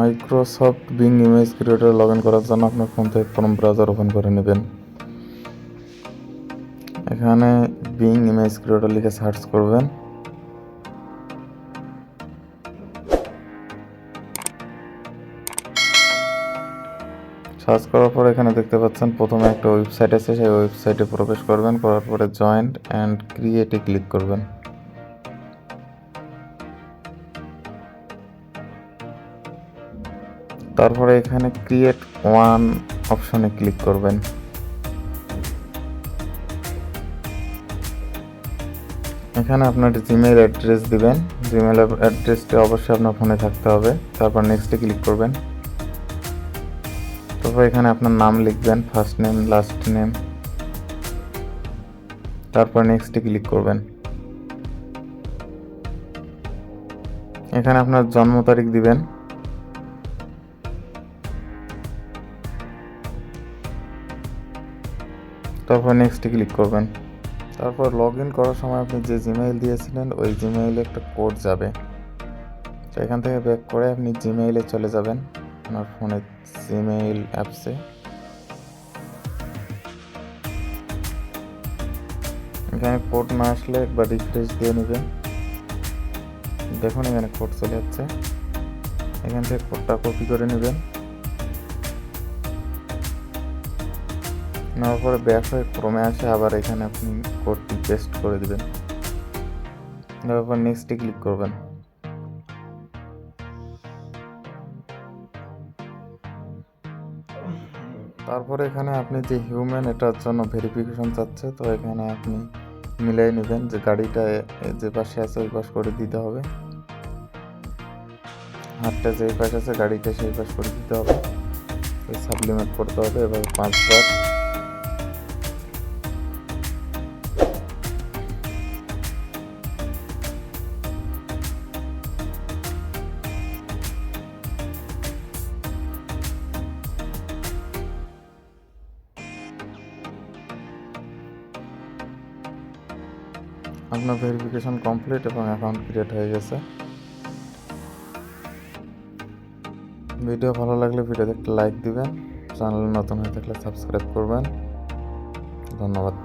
Microsoft being image creator log in করার জন্য আপনার ফোন থেকে ক্রোম ব্রাউজার ওপেন করে নেবেন। এখানে বিং ইমেজ ক্রিয়েটর লিখে সার্চ করবেন। সার্চ করার পর এখানে দেখতে পাচ্ছেন প্রথমে একটা ওয়েবসাইট আছে, সেই ওয়েবসাইটে প্রবেশ করবেন। করার পরে জয়েন্ট অ্যান্ড ক্রিয়েটে ক্লিক করবেন। তারপরে এখানে ক্রিয়েট ওয়ান অপশনে ক্লিক করবেন। এখানে আপনার জিমেইল অ্যাড্রেস দিবেন। জিমেইল অ্যাড্রেসটি অবশ্যই আপনার ফোনে থাকতে হবে। তারপর নেক্সটে ক্লিক করবেন। তারপর এখানে আপনার নাম লিখবেন, ফার্স্ট নেম, লাস্ট নেম। তারপর নেক্সটে ক্লিক করবেন। এখানে আপনার জন্ম তারিখ দিবেন। তারপর নেক্সটে ক্লিক করবেন। তারপর লগ ইন করার সময় আপনি যে জিমেইল দিয়েছিলেন ওই জিমেইলে একটা কোড যাবে। তো এখান থেকে ব্যাক করে আপনি জিমেইলে চলে যাবেন, আপনার ফোনের জিমেইল অ্যাপসে। এখানে কোড না আসলে একবার রিফ্রেশ দিয়ে নেবেন। দেখুন এখানে কোড চলে যাচ্ছে। এখান থেকে কোডটা কপি করে নেবেন। নেওয়ার পরে ব্যাক হয়ে ক্রোমে আসে আবার এখানে আপনি কোডটি পেস্ট করে দেবেন। নেওয়ার পর নেক্সটে ক্লিক করবেন। তারপরে এখানে আপনি যে হিউম্যান এটার জন্য ভেরিফিকেশন চাচ্ছে, তো এখানে আপনি মিলাই নেবেন যে গাড়িটা যে পাশে আছে ওই পাশ করে দিতে হবে, হাতটা যেই পাশে আছে গাড়িটা সেই পাশ করে দিতে হবে। সাবলিমেট করতে হবে এবার 5 বার। আপনার ভেরিফিকেশন কমপ্লিট এবং অ্যাকাউন্ট ক্রিয়েট হয়ে গেছে। ভিডিও ভালো লাগলে ভিডিওতে একটা লাইক দিবেন, চ্যানেল নতুন হয়ে থাকলে সাবস্ক্রাইব করবেন। ধন্যবাদ।